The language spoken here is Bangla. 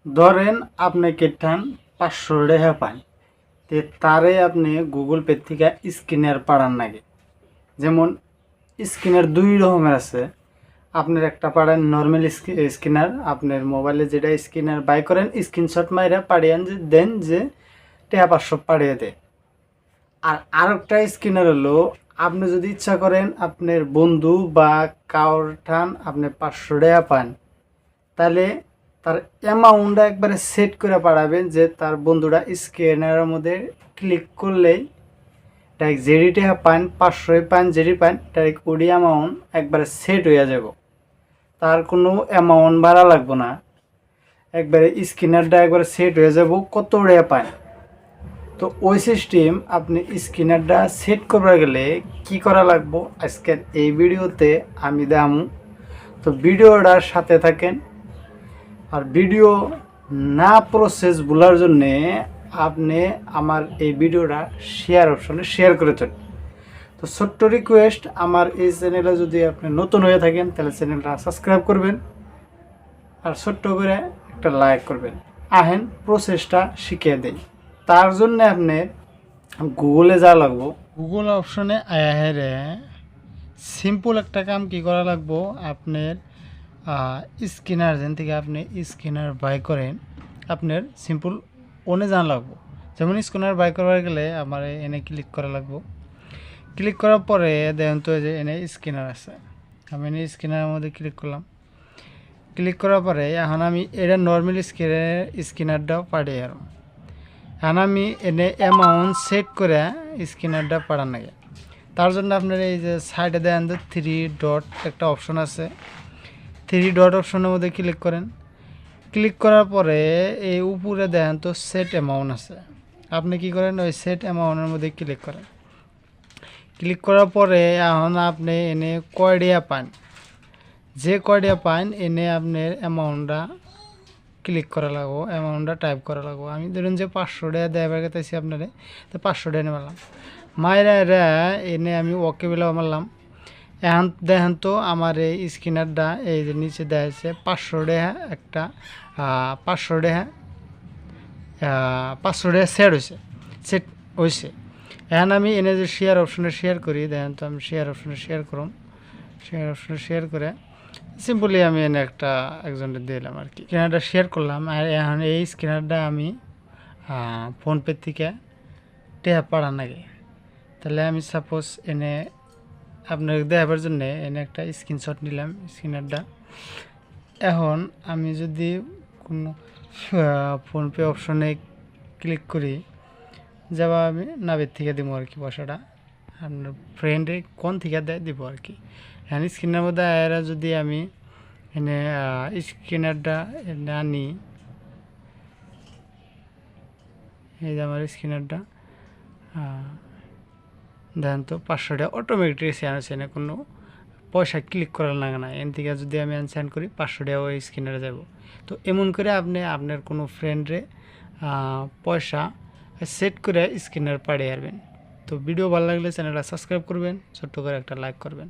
ধরেন আপনি কেটান 500 টাকা পান, তে তারে আপনি গুগল পে থেকে স্ক্যানার পাঠান নাকি। যেমন স্ক্যানার দুই রকমের আছে। আপনার একটা পাঠান নর্মাল স্ক্যানার, আপনার মোবাইলে যেটা স্ক্যানার বাই করেন স্ক্রিনশট মাইরা পাঠিয়ে দেন যে টাকা 500 পাঠিয়ে দেয়। আর আরেকটা স্ক্যানার হলো আপনি যদি ইচ্ছা করেন আপনার বন্ধু বা কারোর ঠান আপনি 500 টাকা পান, তাহলে তার অ্যামাউন্টটা একবারে সেট করে পাঠাবেন যে তার বন্ধুরা স্ক্যানারের মধ্যে ক্লিক করলেই ডাইরেক্ট যেডি টাকা পান 500 পান যেডি পান ডাইরেক্ট ওডি অ্যামাউন্ট একবারে সেট হয়ে যাব। তার কোনো অ্যামাউন্ট বাড়া লাগবে না, একবারে স্ক্যানারটা একবারে সেট হয়ে যাব কত টাকা পান। তো ওই সিস্টেম আপনি স্ক্যানারটা সেট করবার গেলে কি করা লাগবে আজকের এই ভিডিওতে আমি দেখামু। তো ভিডিওটার সাথে থাকেন। আর ভিডিও না প্রসেস ভুলার জন্যে আপনি আমার এই ভিডিওটা শেয়ার অপশনে শেয়ার করে চলুন। তো ছোট্ট রিকোয়েস্ট, আমার এই চ্যানেলে যদি আপনি নতুন হয়ে থাকেন তাহলে চ্যানেলটা সাবস্ক্রাইব করবেন আর ছোট্ট করে একটা লাইক করবেন। আহেন প্রসেসটা শিখিয়ে দেই। তার জন্য আপনি গুগলে যা লাগবো, গুগল অপশনে আয়া হেরে সিম্পল একটা কাম কি করা লাগবো, আপনার স্ক্যানার যেন থেকে আপনি স্ক্যানার বাই করেন আপনার সিম্পল ওনে জানা লাগবো। যেমন স্ক্যানার বাই করবার গেলে আমার এনে ক্লিক করা লাগবো। ক্লিক করার পরে দেখুন তো যে এনে স্ক্যানার আছে, আমি এনে স্ক্যানারের মধ্যে ক্লিক করলাম। ক্লিক করার পরে এখন আমি এটা নর্মাল স্ক্যানারটাও পাঠিয়ে আর এখন আমি এনে অ্যামাউন্ট সেট করে স্ক্যানারটা পাঠান লাগে। তার জন্য আপনার এই যে সাইডে দেন তো 3 ডট একটা অপশন আছে, 3 ডট অপশনের মধ্যে ক্লিক করেন। ক্লিক করার পরে এই উপরে দেন তো সেট অ্যামাউন্ট আছে, আপনি কি করেন ওই সেট অ্যামাউন্টের মধ্যে ক্লিক করেন। ক্লিক করার পরে এখন আপনি এনে কয়ডিয়া পান, যে কয়ডিয়া পান এনে আপনার অ্যামাউন্টটা ক্লিক করা লাগবো, অ্যামাউন্টটা টাইপ করা লাগবো। আমি ধরুন যে 500 টাকা দেওয়ার গেতেছি আপনারে, তো 500 টাকা মারলাম। মায়েরা এনে আমি ওকে বেলা মারলাম। এখন দেখেন তো আমার এই স্ক্যানারটা এই যে নিচে দেখাচ্ছে 500 টাকা একটা 500 টাকা 500 টাকা সেট হয়েছে। এখন আমি এনে যে শেয়ার অপশনে শেয়ার করি, দেখেন তো আমি শেয়ার অপশনে শেয়ার করুন। শেয়ার অপশনে শেয়ার করে সিম্পলি আমি এনে একটা একজনকে দিলাম আর কি, স্ক্যানারটা শেয়ার করলাম। আর এখন এই স্ক্যানারটা আমি ফোনপে থেকে টাকা পাঠান লাগে। তাহলে আমি সাপোজ এনে আপনাকে দেখাবার জন্য এনে একটা স্ক্রিনশট নিলাম স্ক্যানারটা। এখন আমি যদি কোনো ফোনপে অপশনে ক্লিক করি, যাবা আমি নাবের থেকে দিব আর কি পয়সাটা, আপনার ফ্রেন্ডে কোন থেকে দেয় দিব আর কি। এখন স্ক্রিনের মধ্যে এরা যদি আমি এনে স্ক্যানারটা এনে আনি, এই যে আমার স্ক্যানারটা দেখেন তো 500 টাকা অটোমেটিক সেনে কোনো পয়সা ক্লিক করার লাগে না। এন থেকে যদি আমি সেন্ড করি 500 টাকা ওই স্ক্যানারে যাব। তো এমন করে আপনি আপনার কোনো ফ্রেন্ডরে পয়সা সেট করে স্ক্যানার পাঠিয়ে আসবেন। তো ভিডিও ভালো লাগলে চ্যানেলটা সাবস্ক্রাইব করবেন, ছোট্ট করে একটা লাইক করবেন।